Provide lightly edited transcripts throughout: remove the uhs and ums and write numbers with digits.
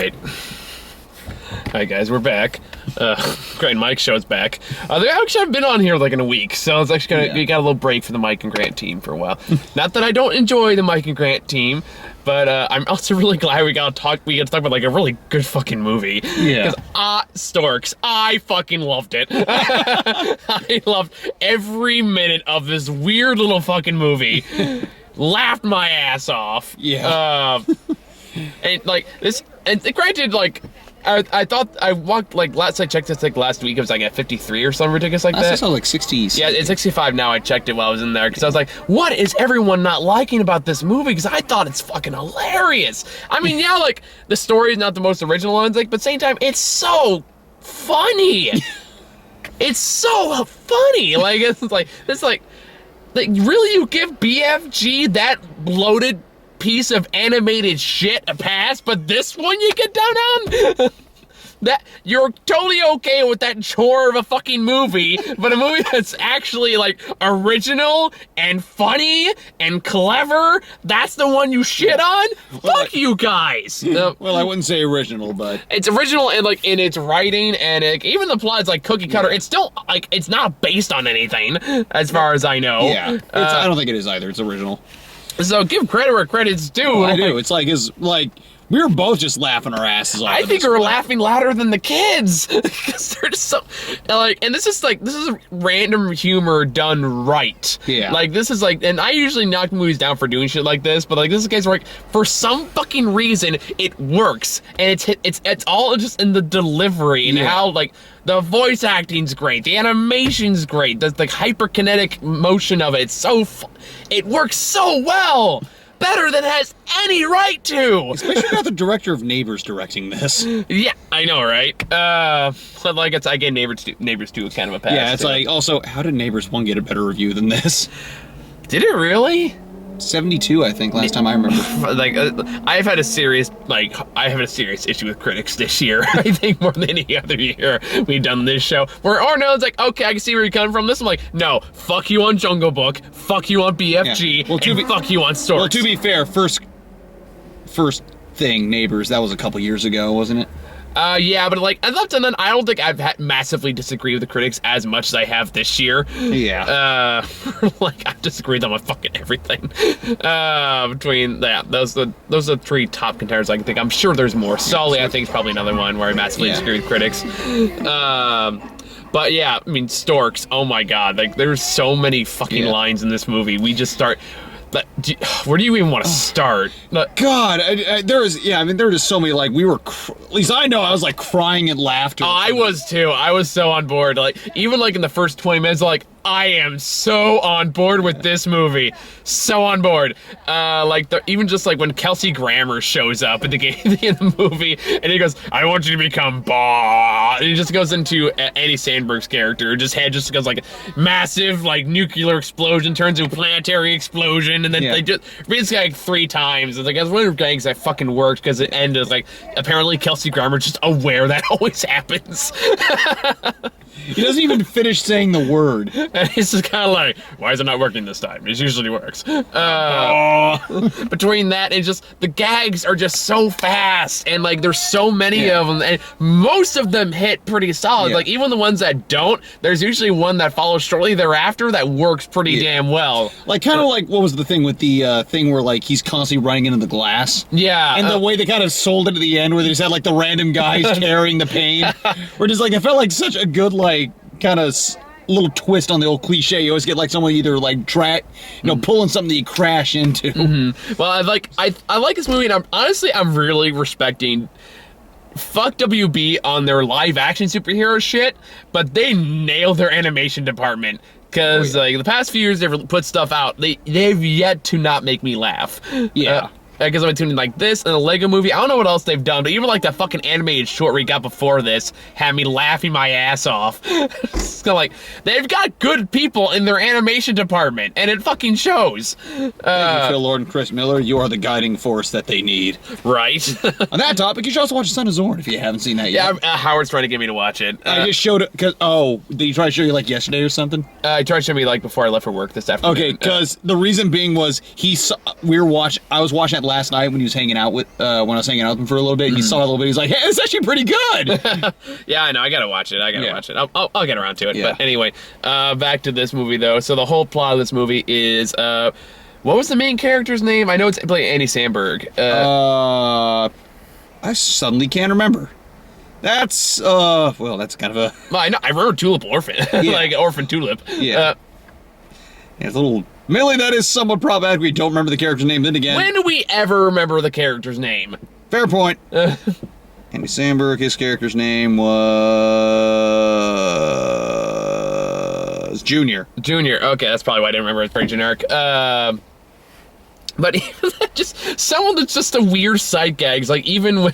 right. Hi guys, we're back. Grant and Mike show's back. They actually haven't been on here like in a week, so it's actually we got a little break for the Mike and Grant team for a while. Not that I don't enjoy the Mike and Grant team, but I'm also really glad we got to talk about like a really good fucking movie. Yeah. Because Storks, I fucking loved it. I loved every minute of this weird little fucking movie. Laughed my ass off. Yeah. And like this, and granted, like I thought I walked like last I checked this like last week it was like at 53 or something ridiculous like that. I saw like 60. Yeah, it's 65 now. I checked it while I was in there because I was like, what is everyone not liking about this movie? Because I thought it's fucking hilarious. I mean, yeah, like the story is not the most original one, like, but at the same time, it's so funny. It's so funny. Like it's like really you give BFG that bloated piece of animated shit a pass, but this one you get down on? That you're totally okay with that chore of a fucking movie, but a movie that's actually like original and funny and clever, that's the one you shit on? Fuck you guys. Well, I wouldn't say original, but it's original and like in its writing and even the plot's like cookie cutter. It's still like it's not based on anything as far as I know. yeah, I don't think it is either. It's original. So give credit where credit's due. I do. It's like we were both just laughing our asses off. I think we were laughing louder than the kids because they're just so like. And this is random humor done right. Yeah. Like this is like, and I usually knock movies down for doing shit like this, but like this is a case where like for some fucking reason it works, and it's all just in the delivery and how like. The voice acting's great. The animation's great. The hyperkinetic motion of it. It's so it works so well. Better than it has any right to. Especially got the director of Neighbors directing this. Yeah, I know, right? But like I gave Neighbors 2 kind of a pass. Yeah, it's like also how did Neighbors 1 get a better review than this? Did it really? 72, I think, last time I remember. Like, I have a serious issue with critics this year. I think more than any other year we've done this show. Where Arnold's like, okay, I can see where you're coming from. This I'm like, no, fuck you on Jungle Book, fuck you on BFG, and fuck you on Storks. Well, to be fair, first thing, Neighbors, that was a couple years ago, wasn't it? Yeah, but like, as up to then, I don't think I've massively disagreed with the critics as much as I have this year. Yeah. Like, I've disagreed on fucking everything. Between those are the 3 top contenders I can think. I'm sure there's more. Sully, I think, is probably another one where I massively disagree with critics. But yeah, I mean, Storks, oh my god, like, there's so many fucking lines in this movie. We just start... where do you even want to start? God, there was so many, like, we were, at least I know I was like crying in laughter. Oh, I was too. I was so on board. Like, even like in the first 20 minutes, like, I am so on board with this movie. So on board. Like, even just like when Kelsey Grammer shows up at the end of the movie, and he goes, I want you to become boss. And he just goes into Andy Samberg's character. His head just goes like massive, like, nuclear explosion, turns into a planetary explosion, and then they just, basically like 3 times. It's like, I was wondering if that fucking worked, because it ended like, apparently Kelsey Grammer's just aware that always happens. He doesn't even finish saying the word. And he's just kind of like, why is it not working this time? It usually works. Between that and just, the gags are just so fast. And like, there's so many of them. And most of them hit pretty solid. Like, even the ones that don't, there's usually one that follows shortly thereafter that works pretty damn well. Like, kind of like, what was the thing with the thing where like, he's constantly running into the glass? Yeah. And the way they kind of sold it at the end where they just had like the random guys carrying the pain. Where just like, it felt like such a good like, kind of little twist on the old cliche. You always get like someone either like pulling something that you crash into. Well, I like this movie, and I'm really respecting fuck WB on their live action superhero shit, but they nailed their animation department. Because like the past few years they've put stuff out, they've yet to not make me laugh. Because I've been tuning like this and a Lego movie. I don't know what else they've done, but even like that fucking animated short we got before this had me laughing my ass off. It's kind of like, they've got good people in their animation department, and it fucking shows. Thank you, Phil Lord and Chris Miller. You are the guiding force that they need. Right. On that topic, you should also watch Son of Zorn if you haven't seen that yet. Yeah, Howard's trying to get me to watch it. I just showed it, did he try to show you like yesterday or something? He tried to show me like before I left for work this afternoon. Okay, because the reason being was I was watching it last night when he was hanging out with when I was hanging out with him for a little bit. And he saw a little bit. He's like, "Hey, it's actually pretty good." Yeah, I know. I gotta watch it. I'll get around to it. Yeah. But anyway, back to this movie though. So the whole plot of this movie is what was the main character's name? I know it's played Andy Samberg. I suddenly can't remember. That's well, that's kind of a. Well, I know. I remember Tulip Orphan, Yeah. like Orphan Tulip. Yeah. It's a little. Admittedly, that is somewhat problematic. We don't remember the character's name. Then again, When do we ever remember the character's name? fair point. Andy Samberg. His character's name was Junior. Junior. Okay, that's probably why I didn't remember. It's very generic. But even just someone that's just a weird sight gags. Like even when.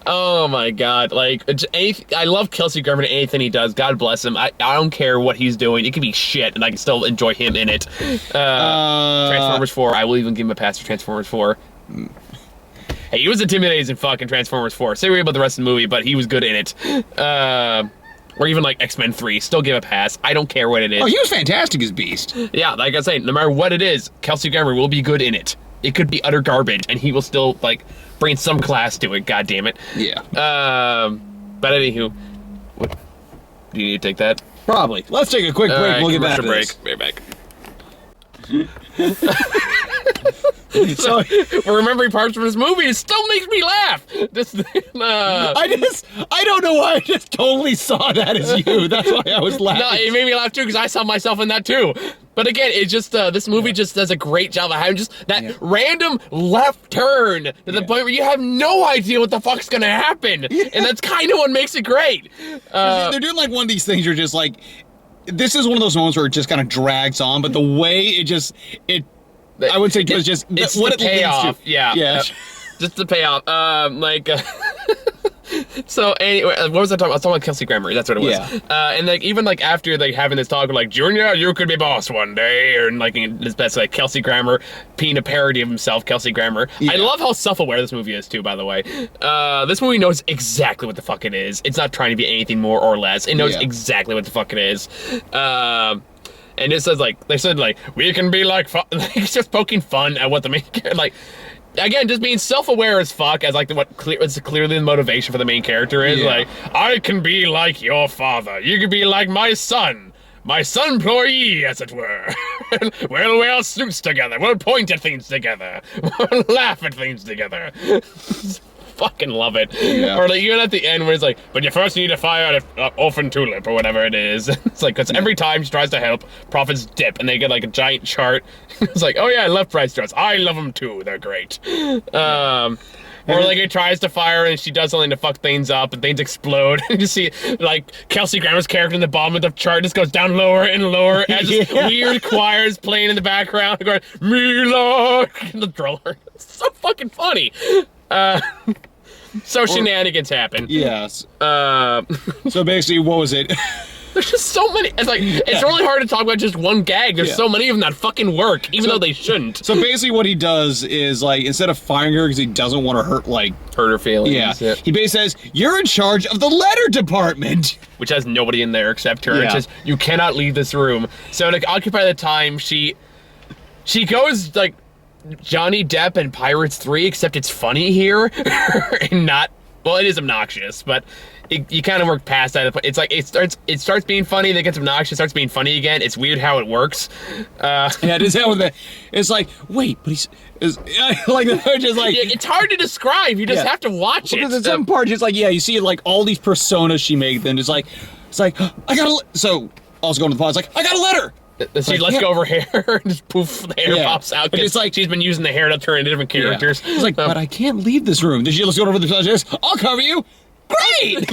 Oh my god, like I love Kelsey Grammer and anything he does. God bless him. I don't care what he's doing. It can be shit and I can still enjoy him in it. Transformers 4, I will even give him a pass for Transformers 4. Hey, he was intimidating in fucking Transformers 4. Say what about the rest of the movie, but he was good in it. Or even like X-Men 3, still give a pass. I don't care what it is. Oh, he was fantastic as Beast. Yeah, like I say, no matter what it is, Kelsey Grammer will be good in it. It could be utter garbage, and he will still like bring some class to it. God damn it. Yeah. But anywho, what, do you need to take that? Probably. Let's take a quick break. Alright, We'll get back to commercial this. break. Right back. So, We're remembering parts from this movie. It still makes me laugh. I don't know why I just totally saw that as you. That's why I was laughing. No, it made me laugh too because I saw myself in that too. But again, it's just this movie just does a great job of having just that random left turn to the point where you have no idea what the fuck's gonna happen, and that's kind of what makes it great. They're doing like one of these things. You're just like, this is one of those moments where it just kind of drags on, but the way it. I would say it was just it's what the it payoff. leads to. Yeah. Just the payoff. So anyway, what was I talking about? I was talking about Kelsey Grammer. That's what it was. Yeah. And like even like after like having this talk, like Junior, you could be boss one day, or like in his best like Kelsey Grammer being a parody of himself, Kelsey Grammer. Yeah. I love how self-aware this movie is too. By the way, this movie knows exactly what the fuck it is. It's not trying to be anything more or less. It knows exactly what the fuck it is. And it says like they said like we can be like fun. Like, it's just poking fun at what the main like. Again, just being self-aware as fuck as like what's clearly the motivation for the main character is like I can be like your father. You can be like my son employee, as it were. We'll wear suits together. We'll point at things together. We'll laugh at things together. Fucking love it. Yeah. Or like even at the end where it's like, but you first need to fire an orphan tulip or whatever it is. It's like, because every time she tries to help, profits dip and they get like a giant chart. It's like, oh yeah, I love price charts. I love them too. They're great. Or like it tries to fire and she does something to fuck things up and things explode. And you see like Kelsey Grammer's character in the bottom of the chart just goes down lower and lower as just weird choirs playing in the background going, Mila, the driller. It's so fucking funny. So shenanigans happen. Yes. So basically, what was it? There's just so many. It's like it's really hard to talk about just one gag. There's so many of them that fucking work, even though they shouldn't. So basically, what he does is like instead of firing her because he doesn't want to hurt her feelings. Yeah. He basically says you're in charge of the letter department, which has nobody in there except her. Yeah. It says you cannot leave this room. So to occupy the time, she goes like Johnny Depp and Pirates 3, except it's funny here and not. Well, it is obnoxious, but you kind of work past that. It's like it starts being funny, then it gets obnoxious, starts being funny again. It's weird how it works. Yeah, it is how that. It's like wait, but like they're just like it's hard to describe. You just have to watch it. Because in some parts, it's like you see like all these personas she made. Then it's like I got so also going to the pod. It's like I got a letter. She lets go of her hair and just poof, the hair pops out. But it's like she's been using the hair to turn into different characters. It's like, but I can't leave this room. Then she lets go over the judges. I'll cover you. Great.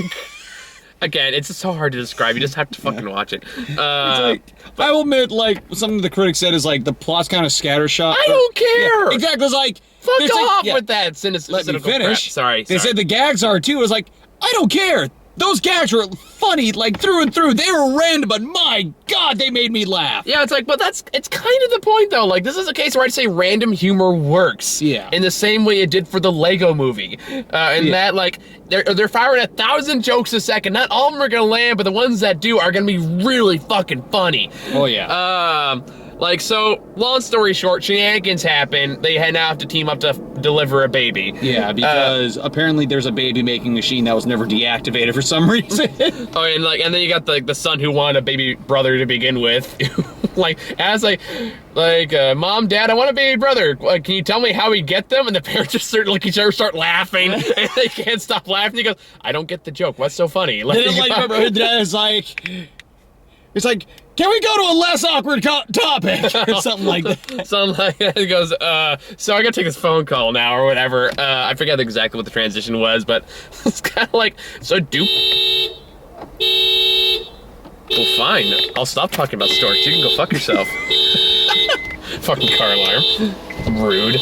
Again, it's just so hard to describe. You just have to fucking watch it. It's like, I will admit, like something the critics said is like the plot's kind of scattershot. I don't care. Yeah, exactly. It's like fuck off with that cynical Let me finish. Crap. Sorry. They said the gags are too. It's like I don't care. Those gags were funny, like through and through. They were random, but my God, they made me laugh. Yeah, it's like, but it's kind of the point though. Like, this is a case where I'd say random humor works. Yeah. In the same way it did for the Lego movie. That, like, they're firing 1,000 jokes a second. Not all of them are gonna land, but the ones that do are gonna be really fucking funny. Oh, yeah. Like, so, long story short, shenanigans happen. They now have to team up to deliver a baby. Yeah, because apparently there's a baby-making machine that was never deactivated for some reason. Oh, and then you got the son who wanted a baby brother to begin with. Like, as Mom, Dad, I want a baby brother. Can you tell me how we get them? And the parents just start each other, start laughing, and they can't stop laughing. He goes, I don't get the joke. What's so funny? Like, Her dad is like, it's like, can we go to a less awkward topic? Or something like that. Something like that. He goes, so I gotta take this phone call now, or whatever. I forget exactly what the transition was, but it's kind of like, so well, fine. I'll stop talking about Storks. You can go fuck yourself. Fucking car alarm. Rude.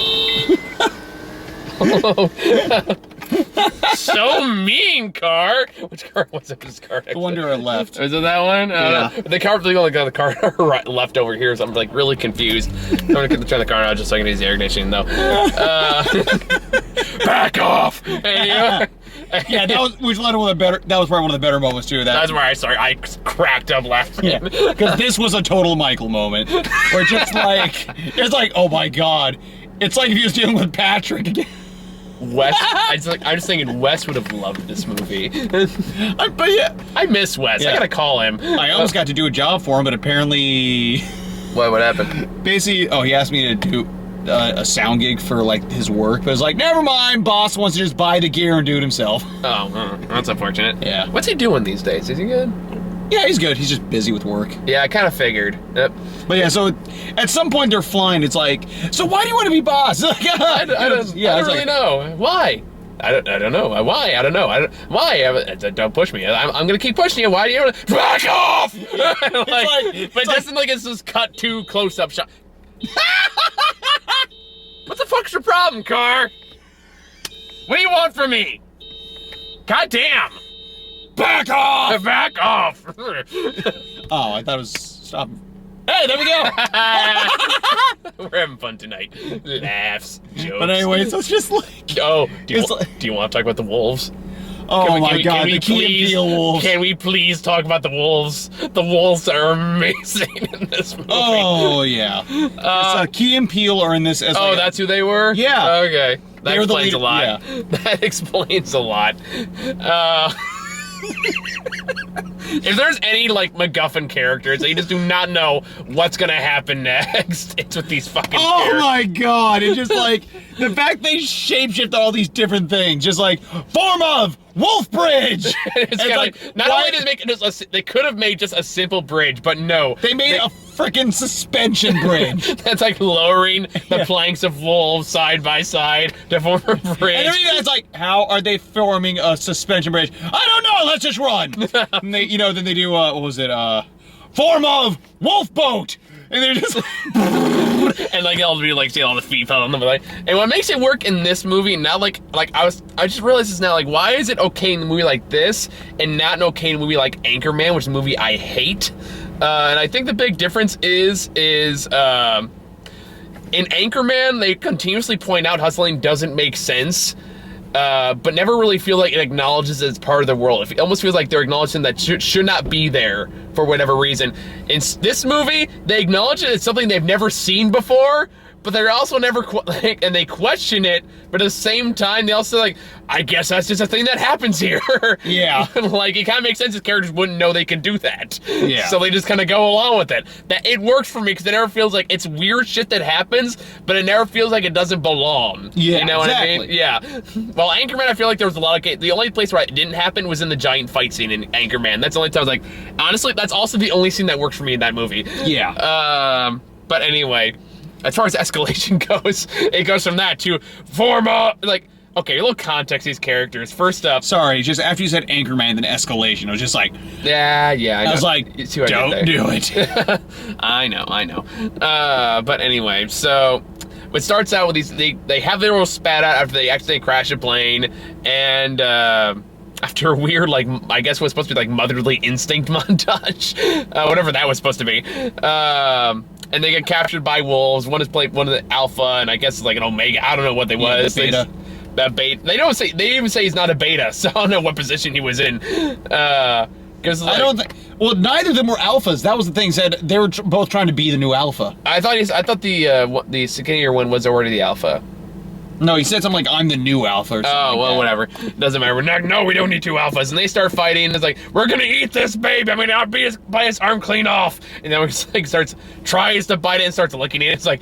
So mean, car. Which car was it? This car. The one to our left. Is it that one? Yeah. The car. The only got the car right, left over here, so I'm like really confused. I'm gonna turn the car on just so I can use the air conditioning though. Back off. And, yeah, that was probably one of the better moments too. That's where I cracked up laughing. Yeah, because this was a total Michael moment, where it's like, oh my god, it's like if he was dealing with Patrick again. Wes, I'm just thinking Wes would have loved this movie. But yeah, I miss Wes. Yeah. I gotta call him. I almost got to do a job for him, but apparently, What happened? basically, he asked me to do a sound gig for like his work, but it's like, never mind, boss wants to just buy the gear and do it himself. Oh, that's unfortunate. Yeah. What's he doing these days? Is he good? Yeah, he's good. He's just busy with work. Yeah, I kind of figured. Yep. But yeah, so at some point they're flying. It's like, so why do you want to be boss? I don't really know. Why? I don't know. Why? I don't know. Why? Don't push me. I'm gonna keep pushing you. Why do you back off? But doesn't it's just cut too close up shot. What the fuck's your problem, car? What do you want from me? God damn! Back off! Back off! Oh, I thought it was stop. Hey, there we go. We're having fun tonight. Laughs, jokes. But anyway, so it's just like, oh, do you want to talk about the wolves? Oh my god, the Key and Peele wolves. Can we please talk about the wolves? The wolves are amazing in this movie. Oh yeah. Key and Peele are in this as that's who they were? Yeah. Okay. That explains a lot. Yeah. That explains a lot. If there's any MacGuffin characters that you just do not know what's gonna happen next, it's with these fucking characters. My god, it's just like the fact they shapeshift all these different things, just like form of Wolf Bridge. It's not only did they make it they could have made just a simple bridge, but no, they made a freaking suspension bridge. That's like lowering the planks of wolves side by side to form a bridge. And everything that's like, how are they forming a suspension bridge? I don't know. Let's just run. And they, then they do what was it? Form of wolf boat. And they're just and they'll be see all the feet fell on them. And what makes it work in this movie now, I just realized this now, why is it okay in a movie like this and not an okay in a movie like Anchorman, which is a movie I hate? And I think the big difference is in Anchorman, they continuously point out hustling doesn't make sense. But never really feel like it acknowledges it's part of the world. It almost feels like they're acknowledging that should not be there for whatever reason. In this movie, they acknowledge it as something they've never seen before, but they're also never, and they question it, but at the same time, they also I guess that's just a thing that happens here. Yeah. It kind of makes sense if characters wouldn't know they can do that. Yeah. So they just kind of go along with it. That it works for me because it never feels like it's weird shit that happens, but it never feels like it doesn't belong. Yeah, you know exactly. what I mean? Yeah. Well, Anchorman, I feel like there was a lot of the only place where it didn't happen was in the giant fight scene in Anchorman. That's the only time I was honestly, that's also the only scene that works for me in that movie. Yeah. But anyway, as far as escalation goes, it goes from that to form a okay, a little context these characters. First up, sorry, just after you said Anchorman, then escalation, I was just like, yeah, I was like, don't do it. I know. But anyway, so it starts out with these. They have their little spat out after they accidentally crash a plane, and after a weird I guess what's supposed to be motherly instinct montage, whatever that was supposed to be. And they get captured by wolves. One is played one of the alpha, and I guess it's an omega. I don't know what they was. The beta. That beta. They didn't even say he's not a beta, so I don't know what position he was in. Because I don't think. Well, neither of them were alphas. That was the thing. Said they were both trying to be the new alpha. I thought the skinnier one was already the alpha. No, he said something like, "I'm the new alpha." Or something Oh, well, like whatever. Doesn't matter. We're not, no, we don't need two alphas. And they start fighting. It's like, we're gonna eat this baby. I'm gonna bite his arm clean off. And then he like tries to bite it and starts licking it. It's like,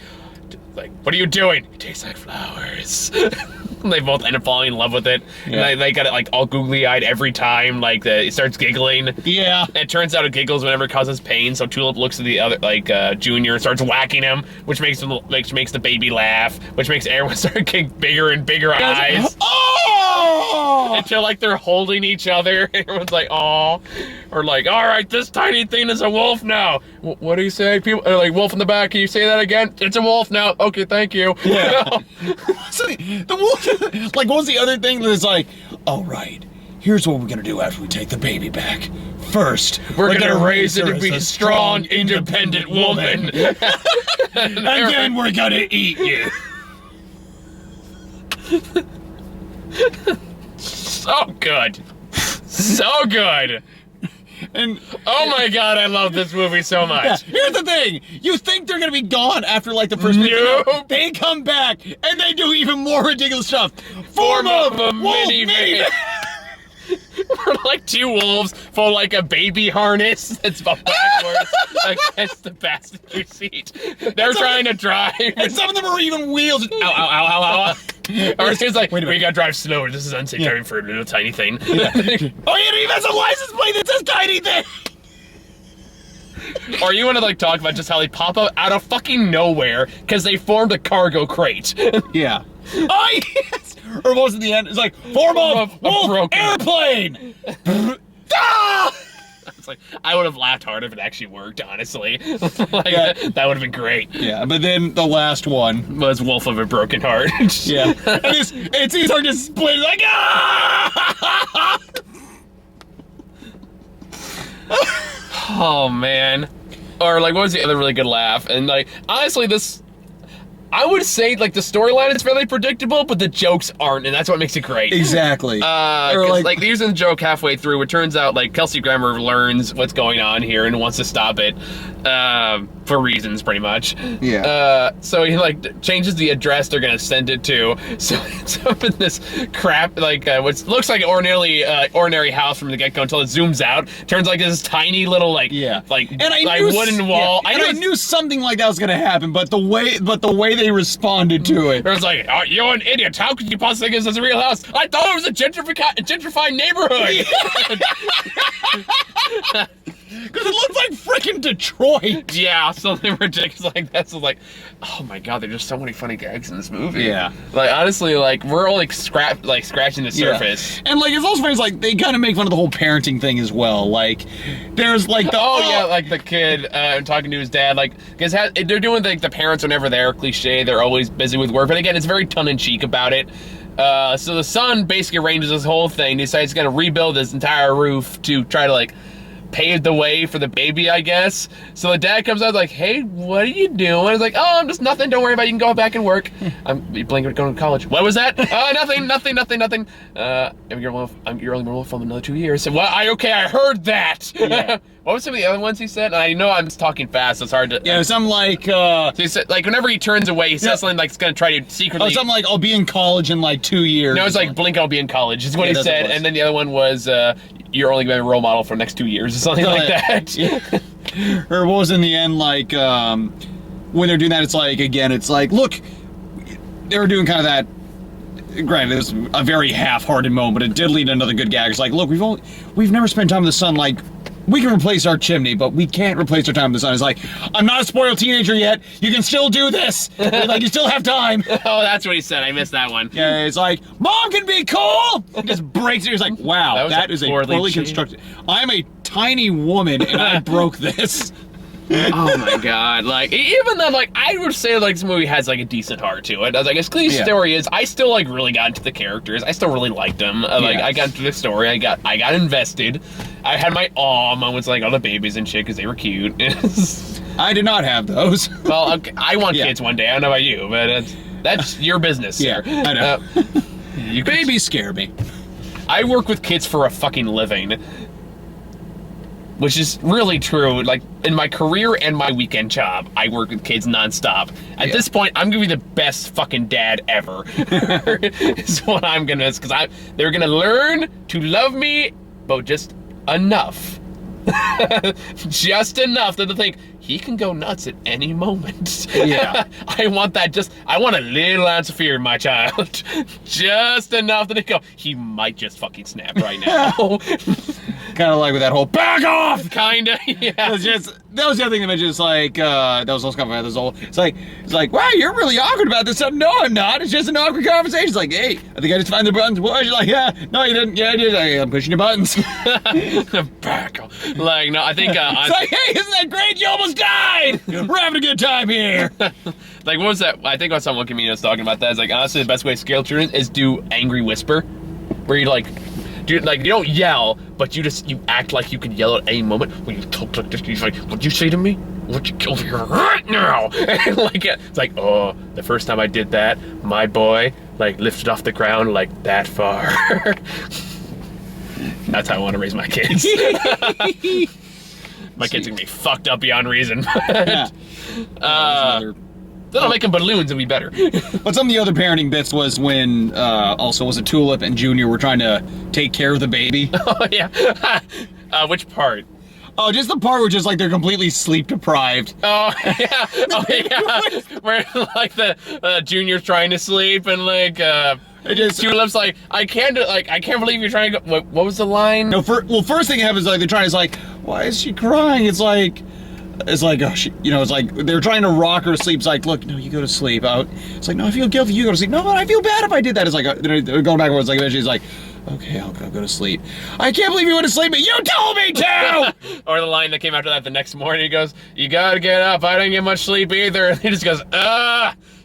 what are you doing? It tastes like flowers. They both end up falling in love with it. Yeah. And they got it like all googly-eyed every time. Like it starts giggling. Yeah. And it turns out it giggles whenever it causes pain. So Tulip looks at the other Junior and starts whacking him, which makes the baby laugh, which makes everyone start getting bigger and bigger eyes. Oh! Until like they're holding each other. Everyone's like, "Aw," or like, "All right, this tiny thing is a wolf now." What do you say? People are like, "Wolf in the back." Can you say that again? It's a wolf now. Okay, thank you. Yeah. So the wolf. Like, what was the other thing that is like? All right, here's what we're gonna do after we take the baby back. First, we're gonna raise her to be a strong, independent woman. And then we're gonna eat you. So good. So good. And oh my god, I love this movie so much. Yeah, here's the thing. You think they're gonna be gone after like the first Nope. video. They come back and they do even more ridiculous stuff. Form of a wolf minivan. We're like two wolves for like a baby harness that's backwards against the passenger seat. They're trying to drive. And some of them are even wheels. Ow, ow, ow, ow, ow. Or it's like, wait a minute. we gotta drive slower. This is unsafe driving for a little tiny thing. Yeah. Oh, you even have some license plate that says tiny thing. Or you want to like talk about just how they pop up out of fucking nowhere because they formed a cargo crate. Yeah. Oh, yes. Or what was at the end? It's like, form of wolf airplane. Ah! It's like, I would have laughed hard if it actually worked, honestly. Like, Yeah. that would have been great. Yeah, but then the last one Was Wolf of a Broken Heart. Yeah. And it's his heart just split like, ah! Oh, man. Or, like, what was the other really good laugh? And, like, honestly, I would say, like, the storyline is fairly predictable, but the jokes aren't, and that's what makes it great. Exactly. 'Cause, like, they're using the joke halfway through. It turns out, like, Kelsey Grammer learns what's going on here and wants to stop it, for reasons, pretty much. Yeah. So he, like, changes the address they're gonna send it to. So it's up in this crap, like, what looks like an ordinary house from the get-go until it zooms out. Turns like this tiny little, like, Yeah. like, and I like knew, wooden wall. Yeah, I knew something like that was gonna happen, but the way they responded to it. It was like, oh, you're an idiot. How could you possibly think this is a real house? I thought it was a gentrified neighborhood. Because it looks like freaking Detroit. Yeah, something ridiculous like that. So like, oh my god, there's just so many funny gags in this movie. Yeah. Like honestly, like we're only scratching the surface. Yeah. And like it's also funny, it's like they kind of make fun of the whole parenting thing as well. Like there's like the yeah, like the kid talking to his dad, like because they're doing like the parents are never there cliche. They're always busy with work, but again, it's very tongue in cheek about it. So the son basically arranges this whole thing. Decides he's gonna rebuild this entire roof to try to like pave the way for the baby, I guess. So the dad comes out like, "Hey, what are you doing?" He's like, "Oh, I'm just nothing. Don't worry about it. You can go back and work." I'm blinking going to college. What was that? Nothing. You're only going for another 2 years. So, what? I heard that. Yeah. What was some of the other ones he said? I know I'm just talking fast. So it's hard to. Yeah, something like. So he said, like whenever he turns away, he says something like he's gonna try to secretly. Oh, something like I'll be in college in like 2 years. No, it's like blink, I'll be in college. Is what he that's what it said, was. and then the other one was you're only gonna be a role model for the next 2 years or something like that. Yeah. Or what was in the end like when they're doing that? It's like again, it's like look, they were doing kind of that. Granted, it was a very half-hearted moment, but it did lead to another good gag. It's like, look, we've never spent time with the sun. Like, we can replace our chimney, but we can't replace our time with the sun. It's like, I'm not a spoiled teenager yet. You can still do this. Like, you still have time. Oh, that's what he said. I missed that one. Yeah, it's like, Mom can be cool. It just breaks it. It's like, wow, that is a poorly constructed. I'm a tiny woman and I broke this. Oh my god! Like even then, like I would say, like this movie has like a decent heart to it. As like as cliche story is, I still like really got into the characters. I still really liked them. Like I got into the story. I got invested. I had my awe moments, like all the babies and shit, because they were cute. I did not have those. Well, okay, I want kids one day. I don't know about you, but that's your business, sir. Yeah, I know. You babies scare me. I work with kids for a fucking living. which is really true. Like, in my career and my weekend job, I work with kids nonstop. At this point, I'm gonna be the best fucking dad ever. Is what I'm gonna, because they're gonna learn to love me, but just enough. Just enough that they think he can go nuts at any moment. Yeah. I want a little ounce of fear in my child. Just enough that they go, he might just fucking snap right now. Kind of like with that whole back off. Kinda, yeah. That was the other thing that mentioned. It's like that was also kind of this whole. It's like, wow, you're really awkward about this. No, I'm not. It's just an awkward conversation. It's like, hey, I think I just found the buttons. What? You're like, yeah, no, you didn't. Yeah, I did. I'm pushing your buttons. Back off. Like, no, I think. It's like, hey, isn't that great? You almost died. We're having a good time here. Like, what was that? I think on some comedian was talking about that. It's like, honestly, the best way to scare children is do angry whisper, where you like. Dude, like, you don't yell, but you act like you could yell at any moment. When you talk like this, you're like, what'd you say to me? What'd you kill here right now? And like, it's like, oh, the first time I did that, my boy, like, lifted off the ground like that far. That's how I want to raise my kids. My kids are gonna be fucked up beyond reason. Yeah. Then I'll make them balloons and be better. But some of the other parenting bits was when also was it Tulip and Junior were trying to take care of the baby. Oh yeah. Which part? Oh, just the part where just like they're completely sleep deprived. Oh yeah. Oh yeah. Where like the Junior's trying to sleep and like Tulip's like, I can't believe you're trying to go. What was the line? No, first thing that happens is like they're trying. It's like, why is she crying? It's like, oh, it's like they're trying to rock her to sleep. It's like, look, no, you go to sleep. It's like, no, I feel guilty. You go to sleep. No, but I feel bad if I did that. It's like they're going backwards. Like eventually, it's like, okay, I'll go to sleep. I can't believe you went to sleep, but you told me to. Or the line that came after that the next morning, he goes, you gotta get up. I didn't get much sleep either. And he just goes,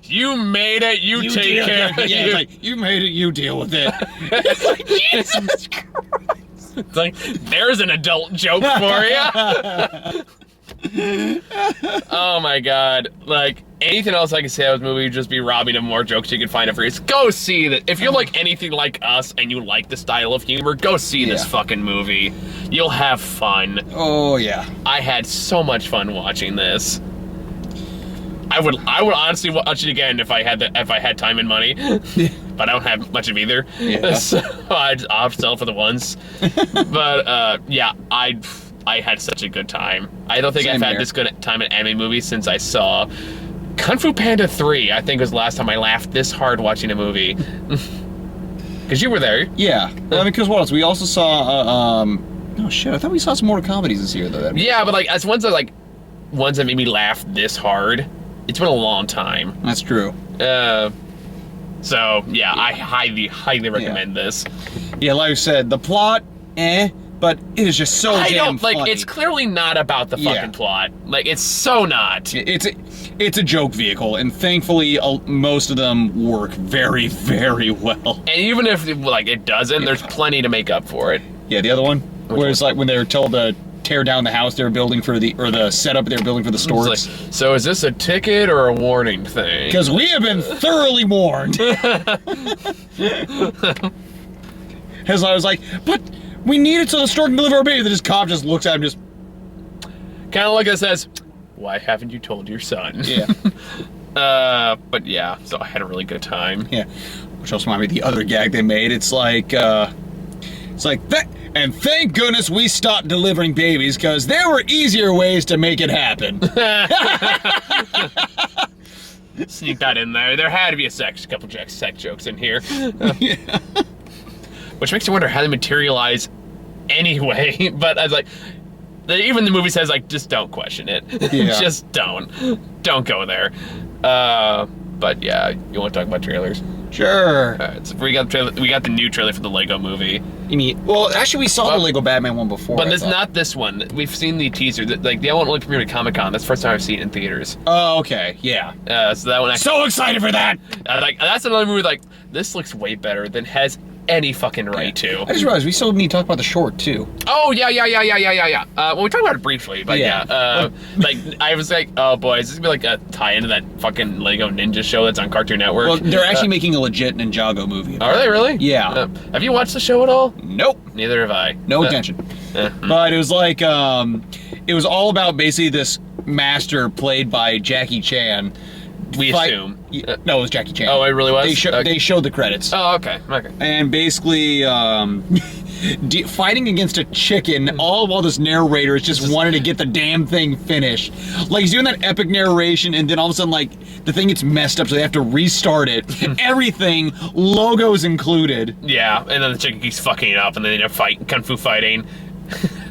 you made it. You take care of it. Yeah, it's like, you made it. You deal with it. It's like, Jesus Christ. It's like, there's an adult joke for you. Oh my god. Like, anything else I can say about this movie would just be robbing of more jokes you can find it for you. Go see that. If you're like anything like us and you like the style of humor, go see this fucking movie. You'll have fun. Oh yeah. I had so much fun watching this. I would honestly watch it again if I had time and money. But I don't have much of either. Yeah. So I'll settle for the ones. But yeah, I had such a good time. I don't think I've had this good time in anime movies since I saw Kung Fu Panda 3. I think was the last time I laughed this hard watching a movie. Because you were there. Yeah. Well, I mean, because what else? We also saw, oh shit, I thought we saw some more comedies this year, though. Yeah, but like, as ones that made me laugh this hard, it's been a long time. That's true. So, yeah, I highly recommend this. Yeah, like I said, the plot, but it is just so damn funny. Like, it's clearly not about the fucking plot. Like, it's so not. It's a joke vehicle, and thankfully, most of them work very, very well. And even if, like, it doesn't, there's plenty to make up for it. Yeah, the other one, where it's like when they were told to tear down the house they were building for the setup they were building for the Storks. Like, so is this a ticket or a warning thing? Because we have been thoroughly warned. As I was like, but we need it so the Stork can deliver our baby. Then this cop just looks at him, just kind of like it says, why haven't you told your son? Yeah. But yeah, so I had a really good time. Yeah. Which also reminded me of the other gag they made. It's like and thank goodness we stopped delivering babies, because there were easier ways to make it happen. Sneak that in there. There had to be a couple sex jokes in here. Yeah. Which makes you wonder how they materialize anyway. But I was like, even the movie says, like, just don't question it. Yeah. Just don't go there. But yeah, you want to talk about trailers? Sure. Alright, so we got the new trailer for the Lego movie. You mean, well, actually we saw the Lego Batman one before. But it's not this one. We've seen the teaser. Like, the one only premiered at Comic-Con. That's the first time I've seen it in theaters. Oh, okay. Yeah. So that one actually, so excited for that! Like, that's another movie, like, this looks way better than has any fucking right to. I just realized we still need to talk about the short, too. Oh, yeah. Well, we talked about it briefly, but yeah. Like, I was like, oh boy, is this gonna be like a tie-in to that fucking Lego Ninja show that's on Cartoon Network? Well, they're actually making a legit Ninjago movie. Are they really? Yeah. Have you watched the show at all? Nope. Neither have I. No intention. But it was like, it was all about basically this master played by Jackie Chan. We assume. No, it was Jackie Chan. Oh, it really was? They showed the credits. Oh, okay. And basically, fighting against a chicken, all while this narrator is just wanting to get the damn thing finished. Like, he's doing that epic narration, and then all of a sudden, like, the thing gets messed up, so they have to restart it. Everything, logos included. Yeah, and then the chicken keeps fucking it up, and then they end up kung fu fighting.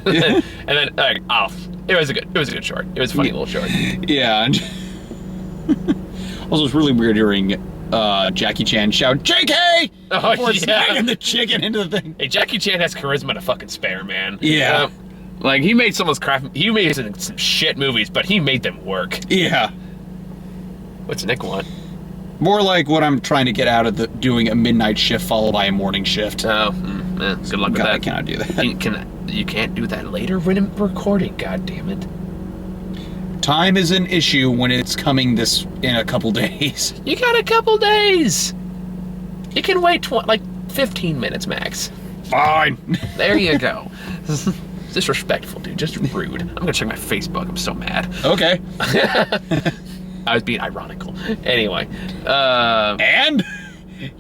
and then, it was a good short. It was a funny little short. Yeah. Also, it's really weird hearing Jackie Chan shout, JK! Before smacking the chicken into the thing. Hey, Jackie Chan has charisma to fucking spare, man. Yeah. Like, he made some of those crap. He made some shit movies, but he made them work. Yeah. What's Nick want? More like what I'm trying to get out of doing a midnight shift followed by a morning shift. Oh, good luck with that. I cannot do that. You can't do that later when I'm recording, god damn it. Time is an issue when it's coming in a couple days. You got a couple days. You can wait 15 minutes max. Fine. There you go. Disrespectful, dude. Just rude. I'm gonna check my Facebook. I'm so mad. Okay. I was being ironical. Anyway. And?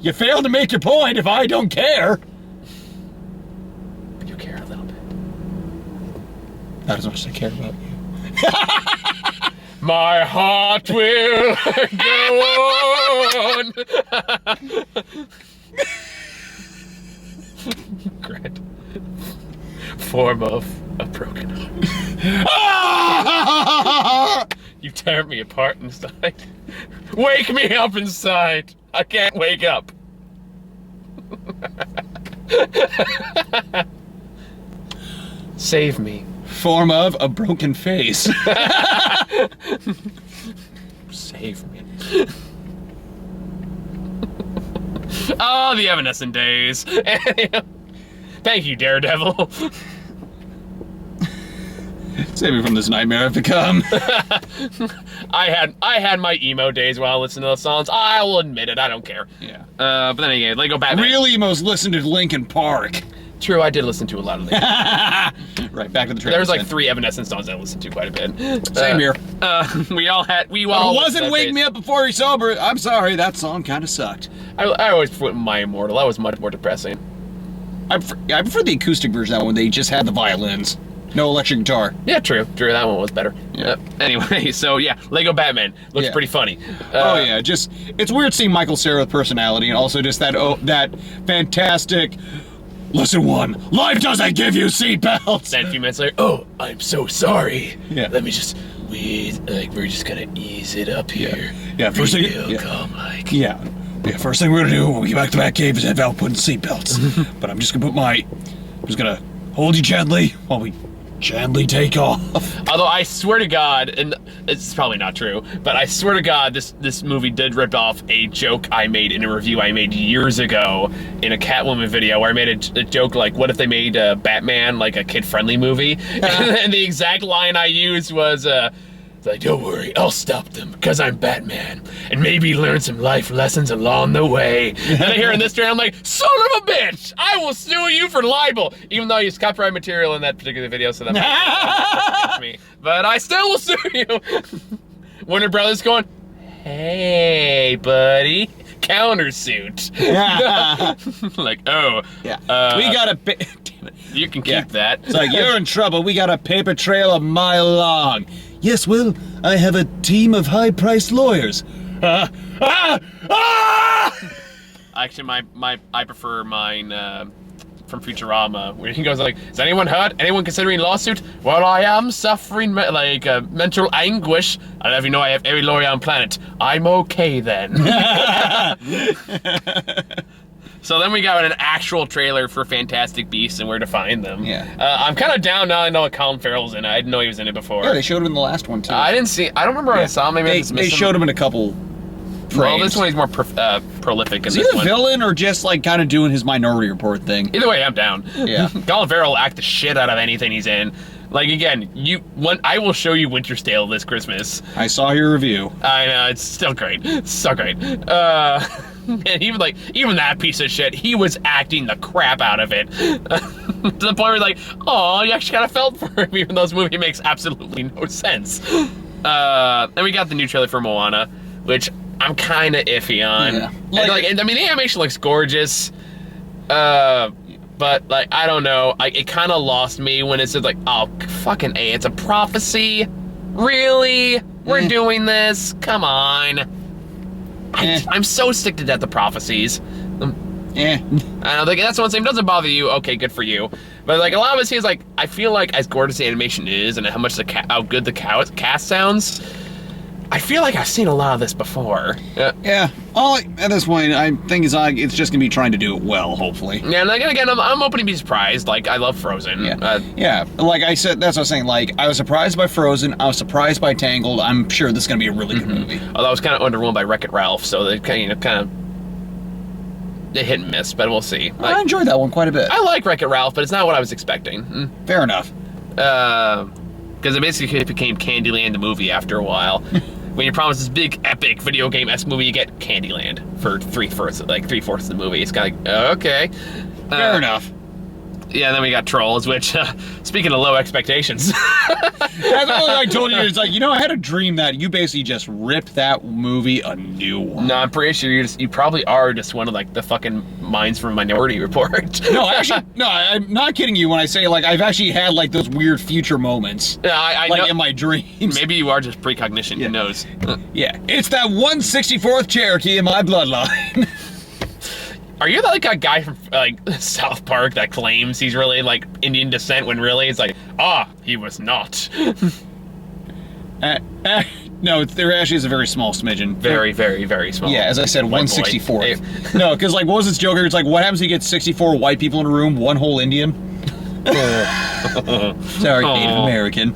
You failed to make your point if I don't care. You care a little bit. Not as much as I care about you. My heart will go on. Great. Form of a broken heart. You tear me apart inside. Wake me up inside. I can't wake up. Save me. Form of a broken face. Save me. Oh, the Evanescent days. Thank you, Daredevil. Save me from this nightmare I've become. I had my emo days while I listened to those songs. I will admit it. I don't care. Yeah. But then again, Lego Batman. Real emos listen to Linkin Park. True, I did listen to a lot of them. Right, back to the trailers. There was like 3 Evanescence songs I listened to quite a bit. Same here. We all It wasn't Wake Me Up Before You're Sober. I'm sorry, that song kind of sucked. I always put My Immortal. That was much more depressing. I prefer the acoustic version of that one. They just had the violins. No electric guitar. Yeah, true. That one was better. Yeah. Anyway, so yeah, Lego Batman looks pretty funny. Oh yeah, it's weird seeing Michael Cera with personality, and also just that fantastic. Lesson 1: life doesn't give you seatbelts. Then a few minutes later, oh, I'm so sorry. Yeah. Let me just we're just gonna ease it up here. Yeah. First thing. Yeah. First thing we're gonna do when we get back to the Batcave is have Val put in seatbelts. But I'm just gonna hold you gently while we gently take off. Although I swear to God, and it's probably not true, but I swear to God, this movie did rip off a joke I made in a review I made years ago in a Catwoman video where I made a joke like, what if they made Batman like a kid-friendly movie? And the exact line I used was, like, don't worry, I'll stop them, because I'm Batman, and maybe learn some life lessons along the way. And I hear in this trailer, I'm like, son of a bitch, I will sue you for libel, even though I used copyright material in that particular video, so that might me. But I still will sue you. Warner Brothers going, hey, buddy, countersuit. Like, oh. Yeah. We got a damn it. You can keep that. It's like, you're in trouble. We got a paper trail a mile long. Yes, well, I have a team of high-priced lawyers. Actually, I prefer mine from Futurama, where he goes like, "Is anyone hurt? Anyone considering lawsuit? Well, I am suffering mental anguish. I don't know if you know I have every lawyer on planet. I'm okay then." So then we got an actual trailer for Fantastic Beasts and where to find them. Yeah. I'm kind of down now. I know Colin Farrell's in it. I didn't know he was in it before. Yeah, they showed him in the last one too. I didn't see. I don't remember. I saw him. Maybe they showed him in a couple frames. Well, this one he's more prolific. Is he the villain or just like kind of doing his Minority Report thing? Either way, I'm down. Yeah. Colin Farrell will act the shit out of anything he's in. Like, again, I will show you Winter's Tale this Christmas. I saw your review. I know, it's still great. It's so great. And even that piece of shit, he was acting the crap out of it. to the point where like, oh, you actually kind of felt for him, even though this movie makes absolutely no sense. Then we got the new trailer for Moana, which I'm kind of iffy on. Yeah. I mean, the animation looks gorgeous, but like, I don't know. It kind of lost me when it said like, oh, fucking A, it's a prophecy. Really? We're doing this? Come on. I'm so sick to death of prophecies. Yeah. I don't think that's one thing. If it doesn't bother you, okay, good for you. But like a lot of it seems like, I feel like as gorgeous the animation is and how much how good the cast sounds, I feel like I've seen a lot of this before. Yeah. All at this point, I think it's just gonna be trying to do it well, hopefully. Yeah, and again, I'm hoping to be surprised. Like, I love Frozen. Yeah. Yeah. Like I said, that's what I was saying. Like, I was surprised by Frozen. I was surprised by Tangled. I'm sure this is gonna be a really good movie. Although I was kind of underwhelmed by Wreck-It Ralph, so they kind of they hit and miss, but we'll see. Like, I enjoyed that one quite a bit. I like Wreck-It Ralph, but it's not what I was expecting. Fair enough. Because it basically became Candyland the movie after a while. When you promise this big, epic video game-esque movie, you get Candyland for three-fourths of the movie. It's kind of like, okay. Fair enough. Yeah, and then we got Trolls, which, speaking of low expectations. That's what I told you. It's like, I had a dream that you basically just ripped that movie a new one. No, I'm pretty sure you probably are just one of, like, the fucking minds from Minority Report. No, actually, no, I'm not kidding you when I say, like, I've actually had, like, those weird future moments. Yeah, I like, know. in my dreams. Maybe you are just precognition, who knows? Yeah, it's that 164th Cherokee in my bloodline. Are you like a guy from like South Park that claims he's really like Indian descent when really it's like, he was not? No, there actually is a very small smidgen. Very, very, very small. Yeah, as I said, 164th. No, because like, what was this Joker? It's like, what happens if you get 64 white people in a room, one whole Indian? Sorry, Native American.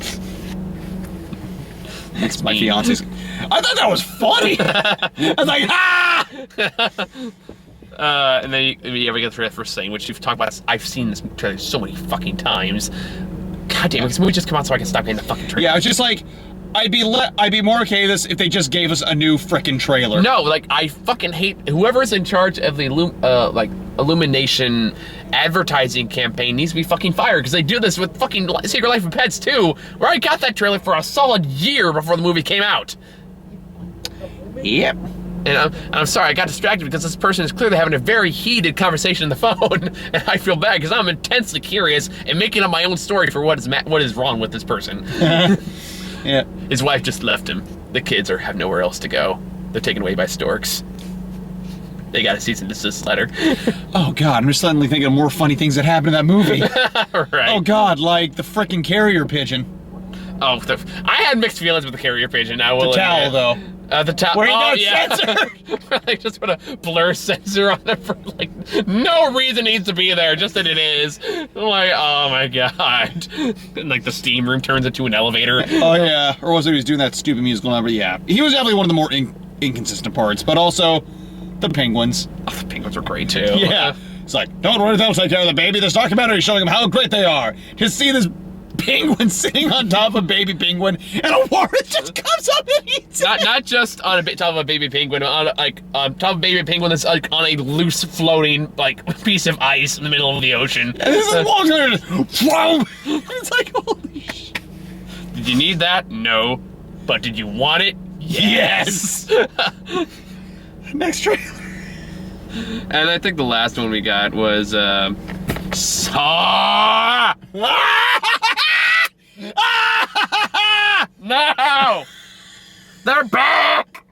That's my fiance's. I thought that was funny. I was like, and then we get the first thing, which you've talked about. I've seen this trailer so many fucking times. God damn it, this movie just come out so I can stop getting the fucking trailer. Yeah, it's just like, I'd be more okay with this if they just gave us a new frickin' trailer. No, like, I fucking hate whoever's in charge of the Illumination advertising campaign needs to be fucking fired, because they do this with fucking Secret Life of Pets too, where I got that trailer for a solid year before the movie came out. Yep. And I'm sorry, I got distracted because this person is clearly having a very heated conversation on the phone, and I feel bad because I'm intensely curious and making up my own story for what is wrong with this person. Yeah. His wife just left him. The kids have nowhere else to go. They're taken away by Storks. They got a cease and desist letter. Oh God, I'm just suddenly thinking of more funny things that happened in that movie. Right. Oh God, like the frickin' carrier pigeon. Oh, I had mixed feelings with the carrier pigeon. I will The towel, admit. though. The towel. Where you got censor. They just put a blur sensor on it for like no reason needs to be there, just that it is. I'm like, oh my God. And like the steam room turns into an elevator. Oh yeah, or was it he was doing that stupid musical number? Yeah, he was definitely one of the more inconsistent parts, but also the penguins. Oh, the penguins were great too. Yeah, it's like, don't worry, they'll take care of the baby. This documentary is showing them how great they are. Just see this penguin sitting on top of a baby penguin, and a walrus just comes up and eats it. Not just on top of a baby penguin, on top of a baby penguin that's like on a loose floating like piece of ice in the middle of the ocean. And this is walking around and it's like, holy shit. Did you need that? No. But did you want it? Yes. Next trailer. And I think the last one we got was Saw. No! They're back!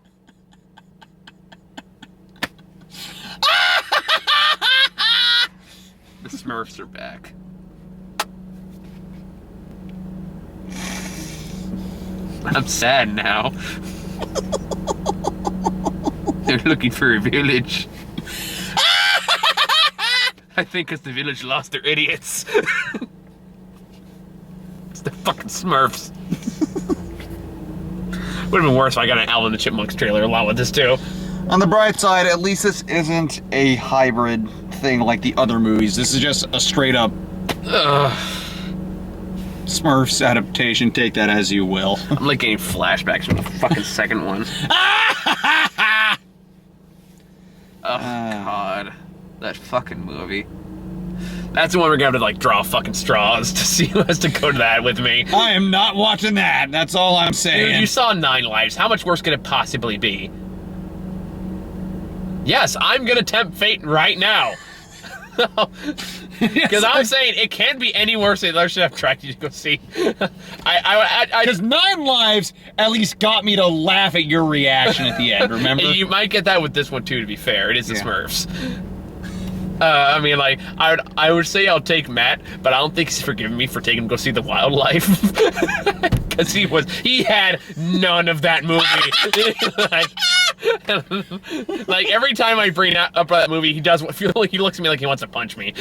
The Smurfs are back. I'm sad now. They're looking for a village. I think because the village lost their idiots. It's the fucking Smurfs. Would have been worse if I got an Alvin and the Chipmunks trailer along with this too. On the bright side, at least this isn't a hybrid thing like the other movies. This is just a straight up Smurfs adaptation. Take that as you will. I'm like getting flashbacks from the fucking second one. Oh God, that fucking movie. That's the one we're gonna have to like draw fucking straws to see who has to go to that with me. I am not watching that. That's all I'm saying. Dude, you saw 9 Lives. How much worse could it possibly be? Yes, I'm gonna tempt fate right now. Because I'm saying it can't be any worse than I should have tried you to go see. I Because 9 Lives at least got me to laugh at your reaction at the end, remember? You might get that with this one too, to be fair. It is the Yeah. Smurfs. I mean, like, I would say I'll take Matt, but I don't think he's forgiven me for taking him to go see the wildlife. Because he had none of that movie. like every time I bring up that movie, he looks at me like he wants to punch me.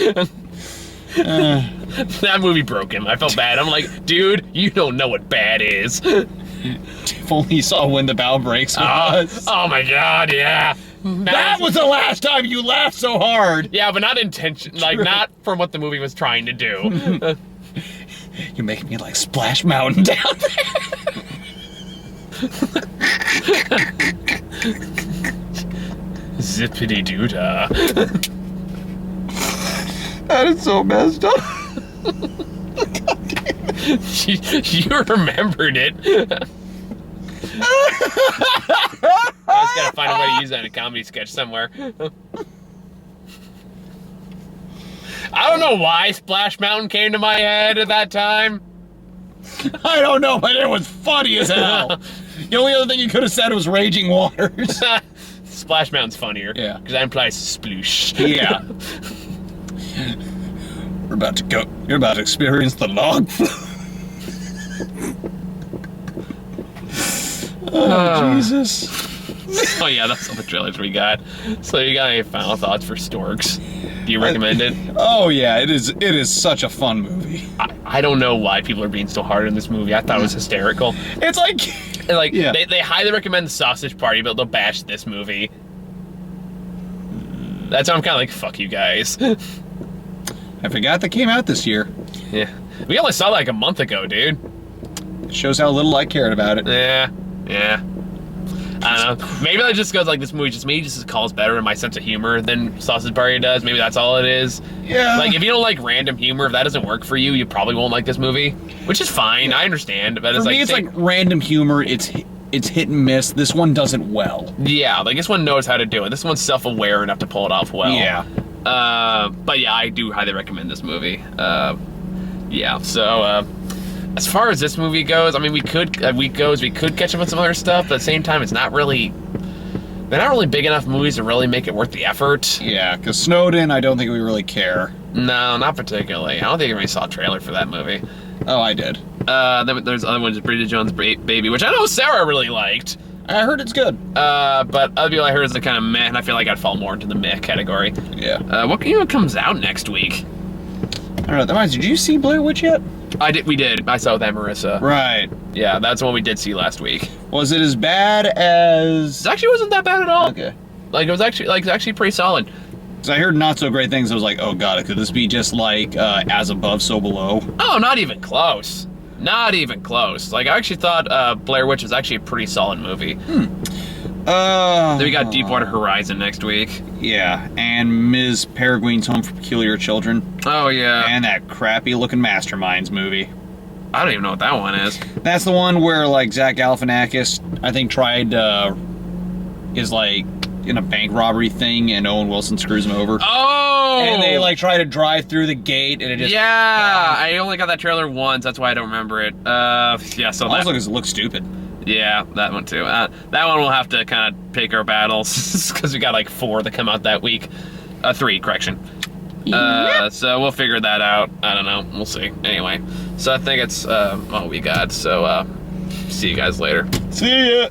That movie broke him. I felt bad. I'm like, dude, you don't know what bad is. If only you saw When the Bow Breaks with us. Oh my god, yeah. That was the last time you laughed so hard. Yeah, but not intention, like not from what the movie was trying to do. You're making me like Splash Mountain down there. Zippity doo dah. That is so messed up. You remembered it. I just gotta find a way to use that in a comedy sketch somewhere. I don't know why Splash Mountain came to my head at that time. I don't know, but it was funny as hell. The only other thing you could have said was Raging Waters. Splash Mountain's funnier. Yeah. Because that implies sploosh. Yeah. We're about to go. You're about to experience the log. Oh, Jesus. Oh yeah, that's all the trailers we got. So you got any final thoughts for Storks? Do you recommend it? Oh yeah, it is. It is such a fun movie. I don't know why people are being so hard on this movie. I thought it was hysterical. It's like, And like yeah. they highly recommend the Sausage Party, but they'll bash this movie. That's why I'm kind of like, fuck you guys. I forgot that came out this year. Yeah, we only saw it like a month ago, dude. It shows how little I cared about it. Yeah. I don't know. Maybe that just goes like this movie just calls better in my sense of humor than Sausage Party does. Maybe that's all it is. Yeah. Like if you don't like random humor, if that doesn't work for you, you probably won't like this movie, which is fine. I understand, but For me, it's like random humor. It's hit and miss. This one does it well. Yeah, like this one knows how to do it. This one's self-aware enough to pull it off well. Yeah. But yeah, I do highly recommend this movie. Yeah. So as far as this movie goes, I mean, we could catch up on some other stuff, but at the same time, they're not really big enough movies to really make it worth the effort. Yeah, because Snowden, I don't think we really care. No, not particularly. I don't think anybody saw a trailer for that movie. Oh, I did. There's other ones, Bridget Jones' Baby, which I know Sarah really liked. I heard it's good. But other people I heard is the kind of meh, and I feel like I'd fall more into the meh category. Yeah. What comes out next week? I don't know. That reminds me, did you see Blair Witch yet? We did. I saw it with Aunt Marissa. Right. Yeah, that's the one we did see last week. Was it as bad as... It actually wasn't that bad at all. Okay. Like, it was actually pretty solid. Because I heard not so great things. I was like, oh god, could this be just like As Above, So Below? Oh, not even close. Not even close. Like, I actually thought Blair Witch was actually a pretty solid movie. Then we got Deepwater Horizon next week. Yeah, and Ms. Peregrine's Home for Peculiar Children. Oh, yeah. And that crappy-looking Masterminds movie. I don't even know what that one is. That's the one where, like, Zach Galifianakis, I think, is, like, in a bank robbery thing, and Owen Wilson screws him over. Oh! And they, like, try to drive through the gate, and it just... Yeah! I only got that trailer once, that's why I don't remember it. Yeah, so Also, because it looks stupid. Yeah, that one too. That one we'll have to kind of pick our battles, because we got like 4 that come out that week. 3, correction. So we'll figure that out. I don't know. We'll see. Anyway, so I think it's all we got. So see you guys later. See ya!